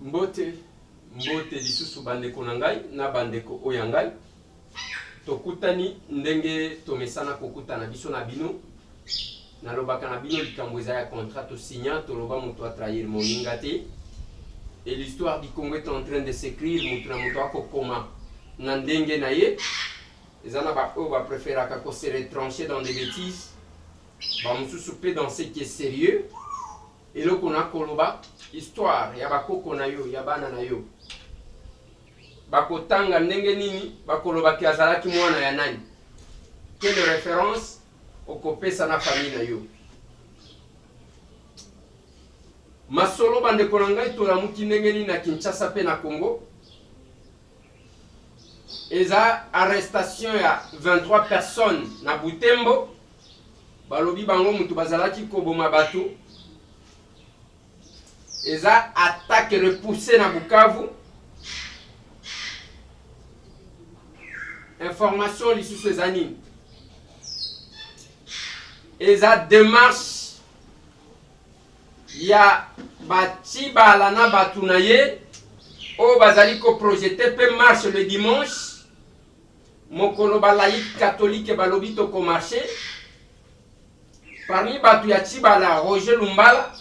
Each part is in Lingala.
Mbote lisusu bandeko na ngai na bandeko oyo ngai tokutani ndenge tomesana kokutana biso na bino nalobaka na bino likambo eza ya contrat to signa toloba moto a trahir moninga te et l'histoire du Congo est en train de s'écrire moto na moto akokoma na ndenge na ye eza na ba oyo bapréféraka ko se retrancher dans des bêtises bamosusu mpe dans ce qui est sérieux eloko na koloba histoire ya bakoko na yo ya bana na yo bakotanga ndenge nini bakolobaki azalaki mwana ya nani quelle référence okopesa na famille na yo masolo bandeko na ngai tolamuki ndenge nini na Kinshasa pe na Congo eza arrestation ya 23 personnes na Butembo balobi bango mutu bazalaki koboma bato eza attaque repoussée na Bukavu information lisusu eza nini eza démarche ya bati bala na batu na ye oyo bazali koprojete pe marche le dimanche mokolo balaïque catholique balobi tokomarche parmi batu ya Tibala Roger Lumbala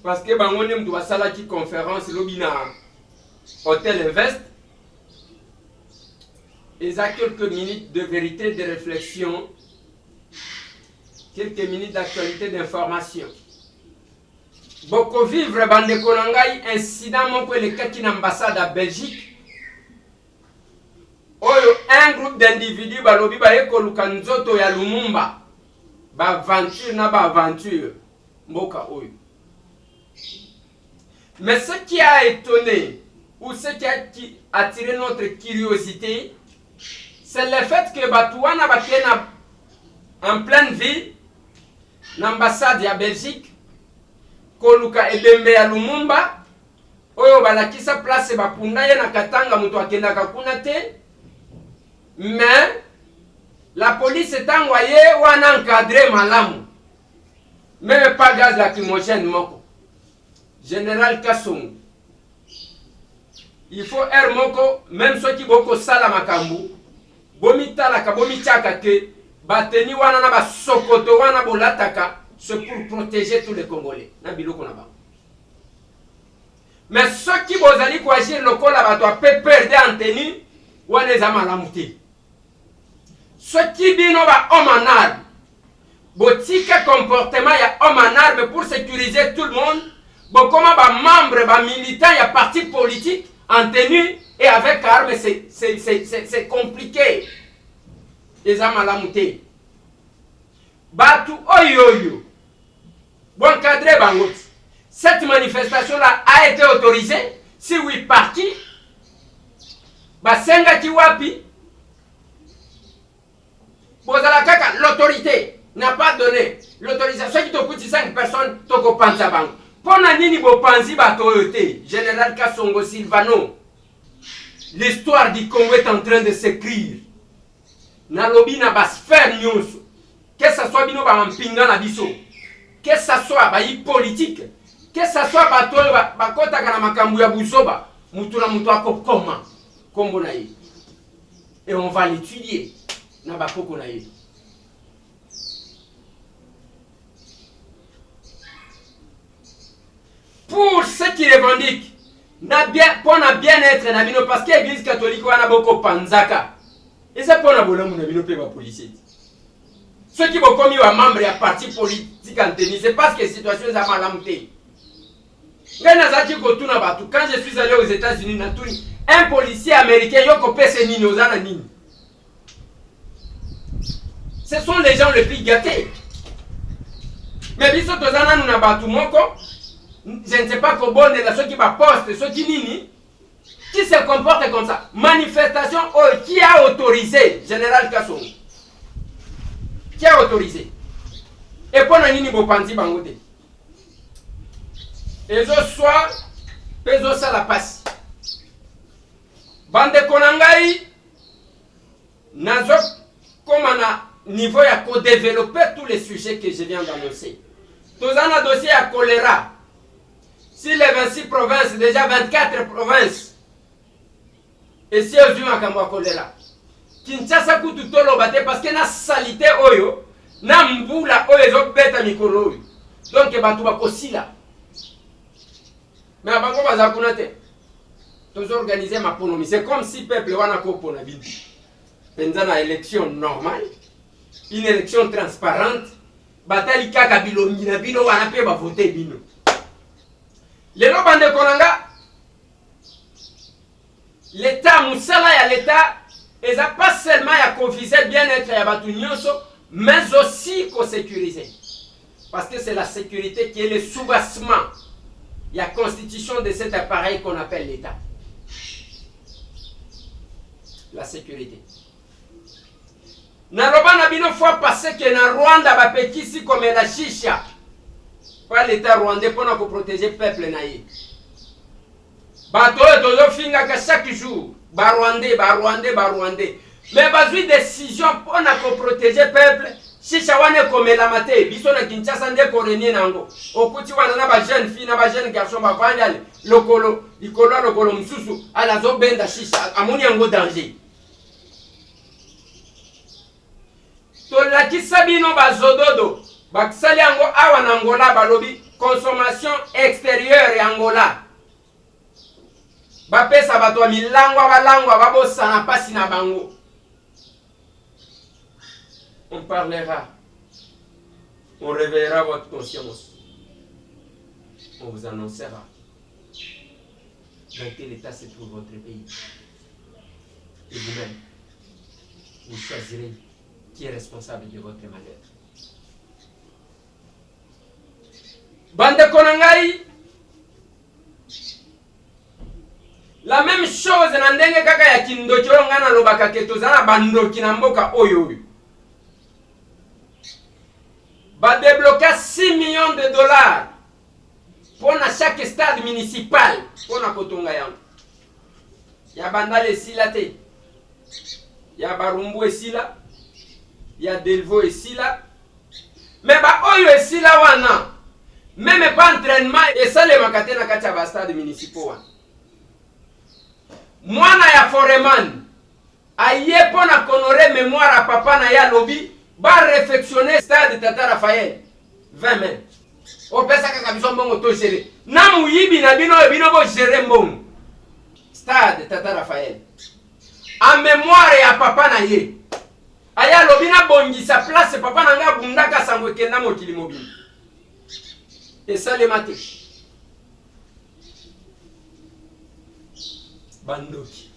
parce que bango nde mutu basalaki conférence lobi na Hôtel Invest eza quelques minutes de vérité, de réflexion, quelques minutes d'actualité, d'information. Boko vivre bandeko na ngai incident moko elekaki na ambassade à Belgique oyo un groupe d'individus balobi baye koluka nzoto ya Lumumba ba aventure na ba aventure mboka oyo. Mais ce qui a étonné ou ce qui a attiré notre curiosité, c'est le fait que Batouana Bakena en pleine ville, l'ambassade ya Belgique, Koluka Ebembe ya Lumumba, oyo balakisa place bapunda ye na Katanga mutu akenda kakuna te, mais la police est envoyée ou a encadré malamu. Même pas gaz lacrymogène moko. Général Kassongo. Il faut air moko, même ceux qui boko sala makambu, bomi talaka, bomi tchaka ke, bateni wana na ba sokoto wana bolataka, c'est pour protéger tous les Congolais. Na biloko na ba. Mais ceux qui bozali ko agir lokola ba to pe perdre en tenue, wana za malamu te. Ceux qui bino ba homme en arme, botika comportement ya homme en arme pour sécuriser tout le monde, bon comment ba membre, ba militant ya parti politique en tenue et avec arme, c'est compliqué. Les amalamuté. Batu oyoyo. Bon cadre bangot. Cette manifestation-là a été autorisée. Si oui, par qui? Basenga Kiwapi. Bozalakaka, l'autorité n'a pas donné l'autorisation qui te coûte 5 personnes, toko panza bango. Pona nini bo panzi ba toyote, Général Kassongo Silvano. L'histoire du Congo est en train de s'écrire. Nalobi na ba sphère news. Que ça soit bino ba mpinga na biso. Que ça soit ba politique. Que ça soit ba to ba kota kana makambu ya buzoba. Mutu na mutu akokoma. Kombo na ye. Et on va l'étudier. Na ba koko na ye. Pour ceux qui revendiquent, pour na bien-être na bino, parce que l'église catholique wana boko panzaka. Et c'est pour na bolamu na bino pe ba policier. Ceux qui vont commis wa membre ya parti politique en tenue, c'est parce que la situation est malamté. Quand je suis allé aux États-Unis, un policier américain yoko pese nini ozana nini. Ce sont les gens les plus gâtés. Mais biso tozana nous na batu moko. Je ne sais pas comment ceux qui postent, ceux qui nini, qui se comportent comme ça. Manifestation, qui a autorisé Général Kassongo? Qui a autorisé? Et pour nini bopanzi bangote? Et ce soir, peso ça la passe. Bande konangai, nazo comme à niveau ya co-développer tous les sujets que je viens d'annoncer. Tous un dossier à choléra. Si les 26 provinces, déjà 24 provinces. Et si aux humains comme là. Kinshasa kutu tolo bate parce que na salité oyo, na mbula oyo zo beta mikolo oyo. Donc batu bakosila. Mais abango bazakuna te. Tous organiser ma ponomi. C'est comme si peuple wana ko pona bino. Penza na élection normale, une élection transparente, batali kaka bilongi na bino wana pe ba voter bino. Lelo bande konanga l'État musala ya l'État et ça pas seulement à confiser bien-être à batu nyonso, mais aussi qu'on sécuriser. Parce que c'est la sécurité qui est le soubassement. Il y a constitution de cet appareil qu'on appelle l'État. La sécurité. Naloba na bino fois passé que na Rwanda ba pekisi comme la chicha. Pas l'État rwandais pour nous protéger le peuple naïe. Bato dozo finga ka chaque jour. Ba Rwandais. Mais bazui décision pour nous protéger le peuple. Chicha wane comme la mate. Biso na Kinshasa nde korenie nango. Okuti wana na ba jeune fille na ba jeune garçon ba vandale. Lokolo msusu. Ala zo benda chicha. Amoni yango danger. Tolakisa bino bazododo bakisali yango awa na Angola balobi consommation extérieure ya Angola bapesa bato ya milangwa balangwa babosana pasi na bango. On parlera, on réveillera votre conscience, on vous annoncera dans quel état se trouve votre pays et vous-même vous choisirez qui est responsable de votre malheur. Bande konangai, la même chose na ndenge kaka ya kindoki ngana lobaka keto zana bandoki na mboka oyo. Ba débloquer 6 millions de dollars pour chaque stade municipal pour na kotonga yango. Ya bandale esila te. Ya barumbu esila. Il y a Delvaux ici là. Mais bah oyo ici là wana. Même pas entraînement et ça les makate na kati ya stade municipaux wana. Mwana ya foreman aye pona honorer mémoire à papa na ya lobi ba réfectionner stade Tata Raphaël 20 mai. O pesa kaka biso mbongo to gérer. Na muyibi na bino bo gérer mbongo. Stade Tata Raphaël. En mémoire ya papa na ye. Aya lobina bongi sa place papa nanga bundaka sango kenda mokili mobile. Et ça les maté. Bandoki.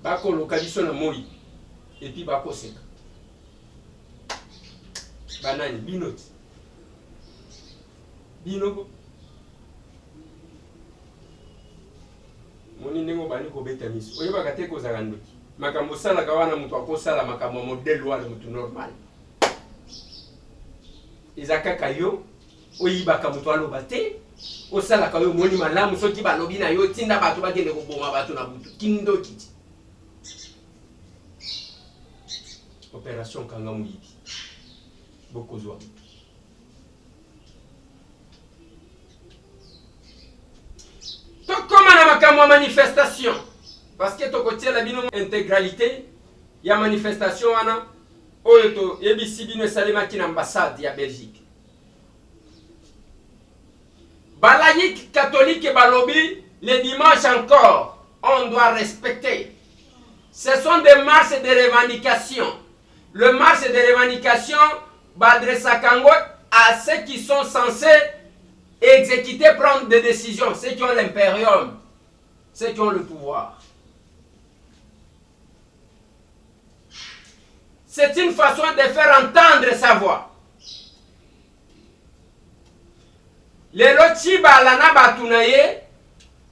Bako lokaliso na moi. Et puis bako seka. Banani binoti. Binogo. Moni ndenge bani ko beta miso. Oyo bakate ko zagandoki. Makambo sala kawana mutu akosala makambo modèle wala mutu normal. Izaka kayo oyibaka mutu aloba te. Osala kayo moni malamu soki balobi na yo tinda batu bakende ko boma batu na butu. Kindoki. Opération kanga muyibi. Bokozwa. Comme on a manifestation, parce que tu côté la bino intégralité, il y a manifestation wana, oyo yebisi bino salima ki na ambassade ya Belgique. Balaïque catholique et balobi, les dimanches encore, on doit respecter. Ce sont des marches de revendication. Le marche de revendication s'adresse à ceux qui sont censés exécuter, prendre des décisions, ceux qui ont l'impérium, ceux qui ont le pouvoir. C'est une façon de faire entendre sa voix. Les lotis balana batunaye,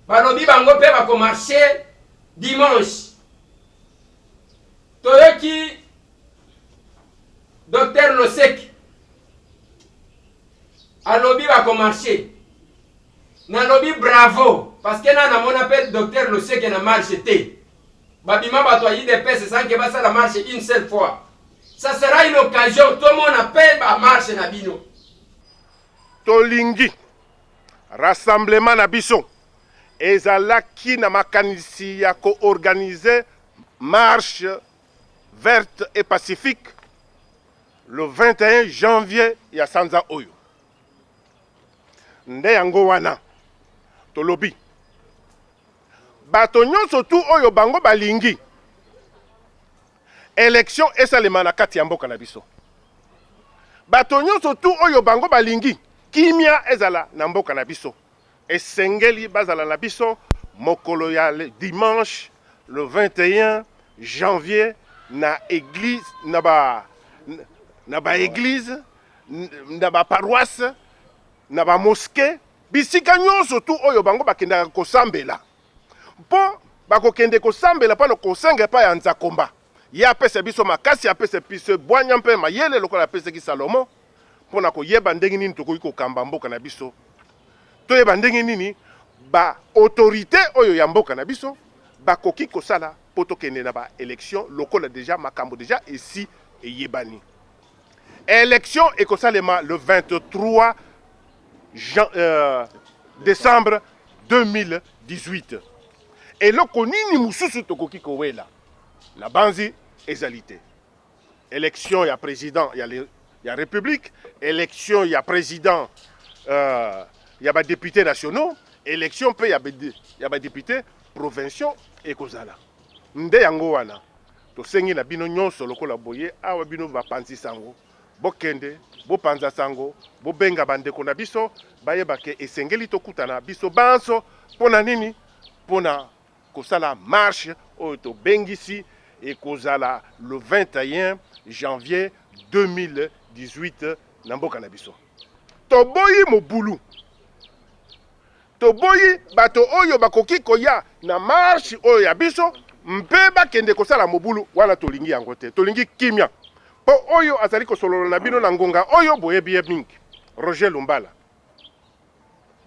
balobi bango pe bako marcher dimanche. Toyoki, Docteur Losek, alobi bako marcher. Nalobi bravo, parce que na mon appel Docteur Losek na marche te. Babima batoyi de paix, c'est ça que va ça la marche une seule fois. Ça sera une occasion, tout le monde appelle ba marche na bino. tolingi rassemblement na biso ezalaki na makanisi ya ko-organiser marche verte et pacifique le 21 janvier ya sanza oyo. Nde yango wana tolobi bato nyonso tu oyo bango balingi élection esalema na kati ya mboka na biso. Bato nyonso tu oyo bango balingi kimia ezala na mboka na biso. Esengeli bazala na biso mokolo ya dimanche le 21 janvier na église na ba église na ba paroisse na ba mosquée bisika nyonso tu oyo bango bakendaka kosambela mpo bakokende kosambela pa kosenga pa ya Nzakomba ye apesa biso makasi apesa biso bwanya mpe mayele lokola apesaki Salomo mpona koyeba ndenge nini tokoki kokamba mboka na biso toyeba ndenge nini ba autorité oyo ya mboka na biso bakoki kosala po tokende na ba élection lokola déjà makambo déjà ici eyebani. Élection ekosalema le 23 décembre 2018. Et loko nini mususu tokoki kowela la banzi ezalité. Élection ya président ya république, élection ya président ya ba députés nationaux, élection pe ya ba députés provinciaux ekozala. Nde yango wana tosengi na bino nyonso lokola boye awa bino bapanzi sango bokende bopanza sango bobenga bandeko na biso bayebake esengeli tokutana biso banso pona nini pona kosala marche oyo tobengisi ekozala le 21 janvier 2018 na mboka na biso. Toboyi mobulu toboyi bato oyo bakoki koya na marche oyo ya biso mpe bakende kosala mobulu wana tolingi yango te tolingi kimia po oyo azali kosolola na bino na ngonga oyo boyebi mingi Roger Lumbala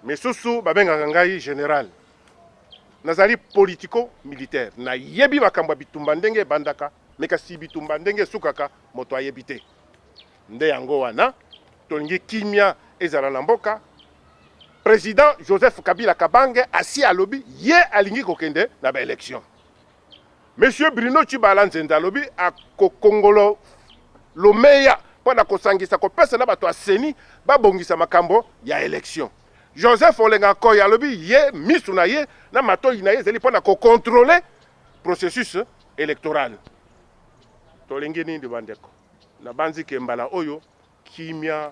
mesusu babengaka ngai général nazali politico militaire na yebi makambo bitumba ndenge bandaka mekasi bitumba ndenge sukaka moto ayebi te nde yango wana tolingi kimia ezala na mboka. Président Joseph Kabila Kabange asi alobi ye alingi kokende na ba élection. Monsieur Bruno Tshibala Nzenda alobi akokongolo lomeya pona kosangisa kopesa na bato aseni babongisa makambo ya élection. Joseph Olenga Koya alobi ye misu na ye na matoyi na ye zeli pona kokontrole processus électoral. Tolingi nini bandeko na banzi kembala oyo kimia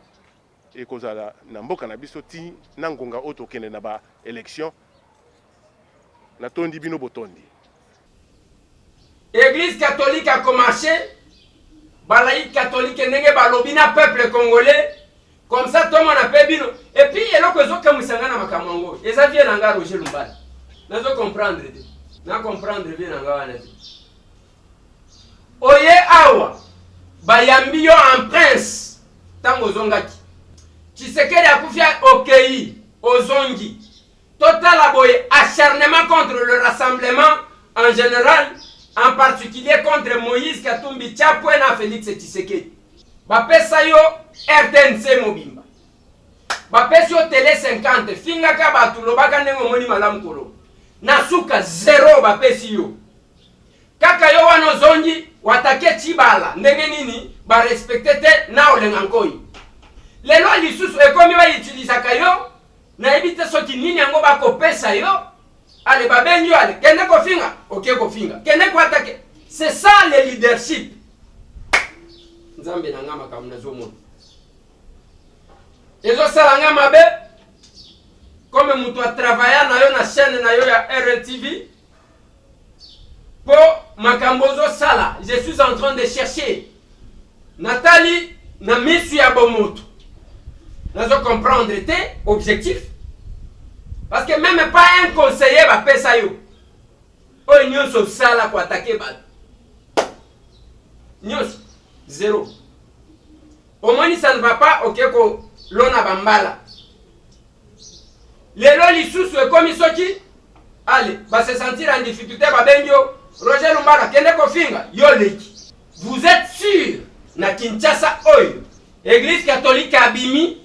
ekozala na mboka na biso ti na ngonga oyo tokende na ba élection na tondi bino botondi. Église catholique a commencé, balaïque catholique ndenge balobi na peuple congolais, comme ça tout le monde a fait bino. Et puis il y a l'autre chose que musanga na makamango. Et ça vient nanga Roger Lumbala. Nazo comprendre de. Na comprendre bien nanga wana. Oye awa bayambi yo en prince tango zongaki. Tshisekedi akufia okei ozongi. Total aboye acharnement contre le rassemblement en général. En particulier contre Moïse Katumbi Tshapwe na Félix Tshisekedi. Bapesa yo RTNC mobimba. Bapesa yo télé 50 finga ka batu lobaka ndengo moni malamu kolo. Nasuka 0 bapesi yo. Kaka yo wano zongi watake Tshibala ndenge nini ba respecte te na olenga nkoi. Lelo lisusu ekomi ba utiliser kayo na ebite soki nini yango bakopesa yo. Allez, babenyo, allez, kende kofinga, ok kofinga, kende ko attaquer. C'est ça le leadership. Nzambe na ngama kamuna zomo. Ezo sala ngama be, comme mutu a travailler na yo na chaîne na yo ya RTV. Po makambozo sala, je suis en train de chercher. Nathalie na misu ya bomoto. Nazo comprendre te objectif. Parce que même pas un conseiller va faire ça. Oh, nous sommes ça là pour attaquer. Nous, 0. Au moins, ça ne va pas, ok, ko l'on a bambala. Les lolis sous comme ils sont qui? Allez, va se sentir en difficulté, va benjo. Roger Lumbala, kende ko finga, yo leki. Vous êtes sûr, na Kinshasa, oyo, Église catholique abimi,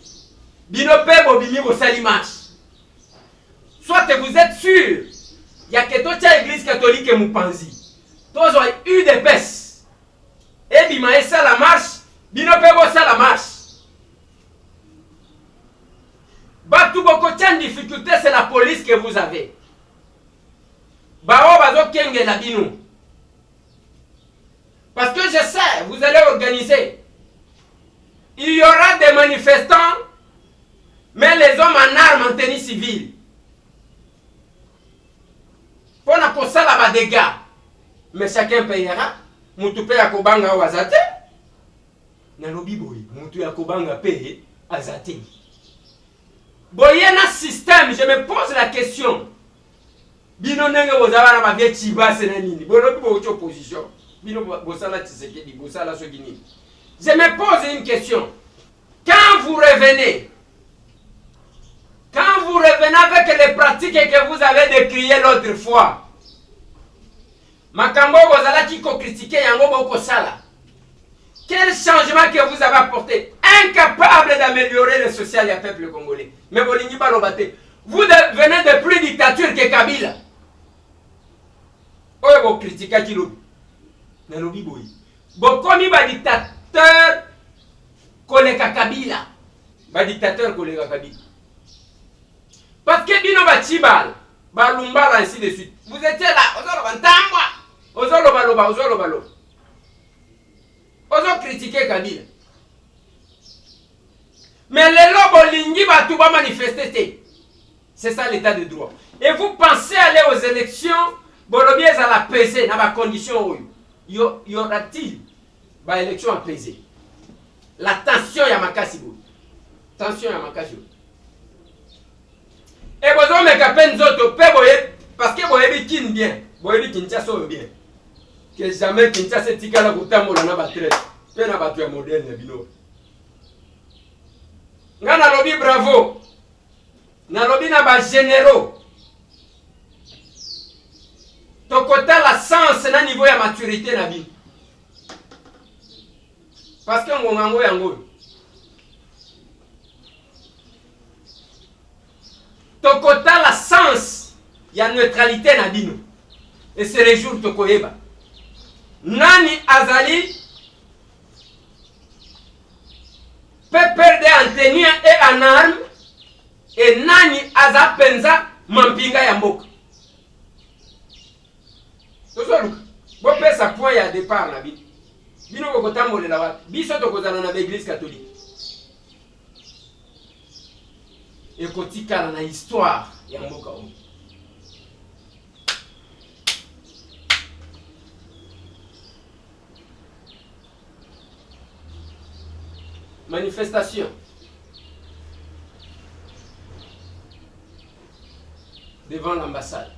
Binope bobini bosali marche. Soit vous êtes sûr, il y a que toute l'église catholique et Moupanzi. Tous ont eu des baisses. Et bima ça la marche, binope bosa la marche. Batu boko tient difficulté, c'est la police que vous avez. Bao bazo kenge la binu. Parce que je sais, vous allez organiser. Il y aura des manifestants, mais les hommes en armes en tenue civile. Pour la posa la dégâts. Mais chacun payera. Moutou paye à Kobanga ou Azate. Nalobi boy, Moutou ya Kobanga paye Azate. Boyena système, je me pose la question. Bino nenge bozala na babie chiba senanini. Bono bo opposition. Bino bosala Tshisekedi, bosala Sogini. Je me pose une question. Quand vous revenez avec les pratiques que vous avez décriées l'autre fois, Makambo bozala qui critiquer yango boko sala. Quel changement que vous avez apporté? Incapable d'améliorer le social du peuple congolais. Mais vous devenez de plus dictature que Kabila. Vous critiquez qui lobby. Nalobi boy. Beaucoup de dictateurs collègues Kabila. Ba dictateur collègue Kabila. Parce que bino ba chibal, ba lumbala ainsi de suite. Vous étiez là, ozolo bantambwa, ozolo baloba, ozolo balo. Ozo critiquer Kabila. Mais les lobos lingi va tout va manifester. C'est ça l'état de droit. Et vous pensez aller aux élections, bolobiez à la PC, dans la condition où y aura-t-il une élection apaisée? La tension y a makasi. Tension y a makasi. Et vous avez un zoto, parce que vous avez kin bien, vous avez Kinshasa bien. Que jamais Kinshasa tika la kutambola na batret. Pe na batu ya moderne bino. Nga nalobi bravo. Nalobi na ba généraux. Tokota la sens na niveau ya maturité na bino. Parce que ngongango yango. Tokota la sens ya neutralité na bino. Et c'est les jours tokoyeba. Nani azali peut perdre en tenue et en arme et nani aza penza mampinga ya mboka. Tozoluka. Bo pesa point ya départ na bino. Bino ko tambolela wapi? Biso tokozana na l'église catholique. Et kotikala na histoire ya mboka omo. Manifestation devant l'ambassade.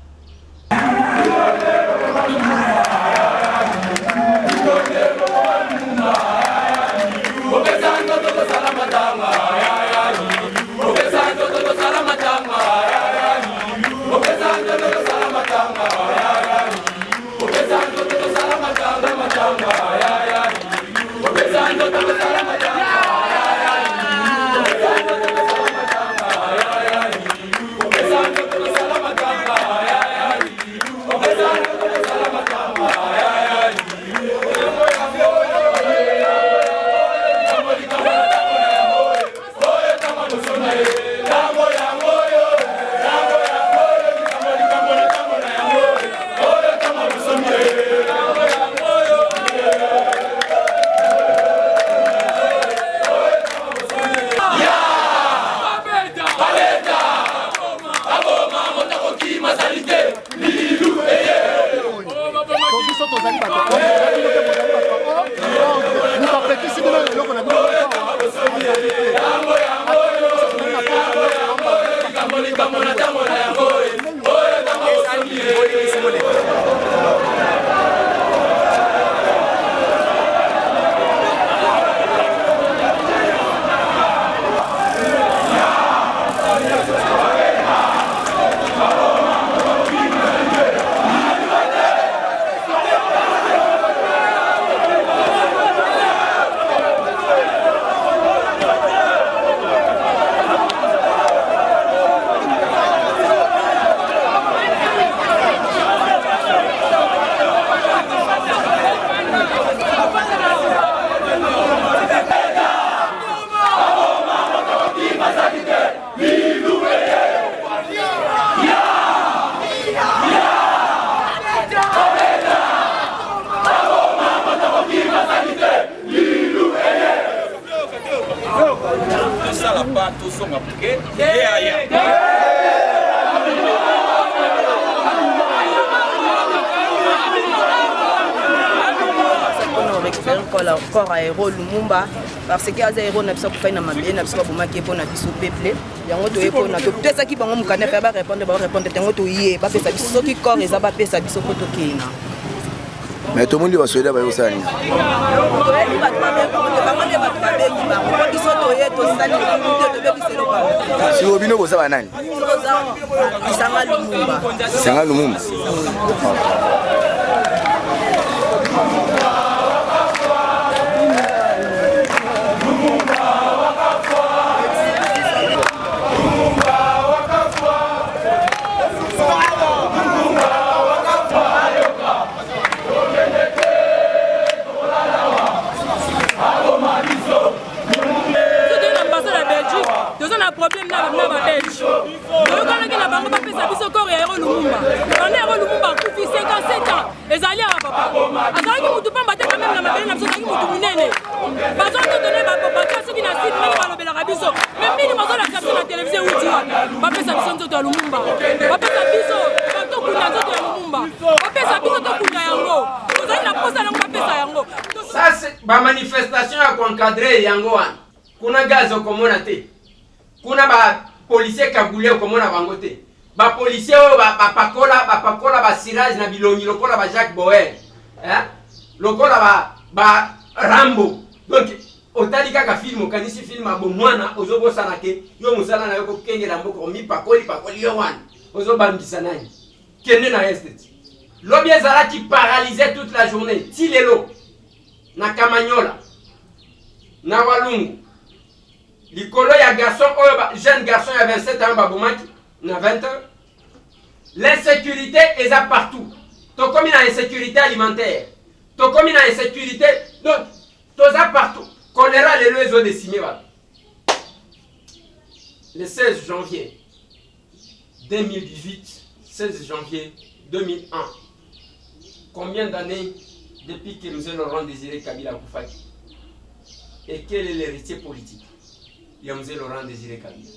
wana tosonga muke aya récupérer corps à héros Lumumba parce que az héros na biso ko na mabé na biso bomaki po na biso peuple yango to yepo na to pesa ki bango mukana fa ba répondre tango to yé ba pesa biso ki corps eza ba pesa biso ko to kina mais to mundi basoda ba yosani to yeli ba ba be ko to bango ne ba ba be ki ba ko biso to ye to sali to be biselo ba si obino boza ba nani Sanga Lumumba Sanga Lumumba problème na ba belge lokana ke na bango ba pesa biso corps ya héros Lumumba on est héros Lumumba kufi 57 ans ezali à papa azali mutu pamba te quand même na mabele na biso azali mutu munene bazo to donner ba papa soki na site mais ba lobela biso même mini mazo la capture na télévision uti ba pesa biso nzoto ya Lumumba ba pesa biso to kuna nzoto ya Lumumba ba pesa biso to kuna yango ozali na posa na ba pesa yango ça c'est ba manifestation ya encadrer yango wana kuna gazo komona te kuna ba policier kagule komona bango te ba policier o ba pakola ba sirage na bilongi lokola ba Jacques Boer lokola ba Rambo donc otali kaka film kanisi film abo mwana ozobosa na ke yo musala na yo ko kengela mboko mi pakoli yo wana ozobambisa nani kende na estate lobi ezala qui paralysait toute la journée tilelo na Kamanyola na Walungu Likolo ya garçon, jeune garçon il y a 27 ans, babomaki, il y a 20 ans. L'insécurité est là partout. Donc comme il y a insécurité alimentaire, donc comme il y a insécurité, donc tout ça partout. Choléra les réseaux décimés. Le 16 janvier 2018, 16 janvier 2001. Combien d'années depuis que nous Laurent Désiré Kabila Koufaki? Et quel est l'héritier politique? Yamze Laurent Désiré Kabila.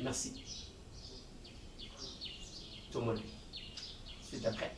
Merci. Tout le monde. C'est après.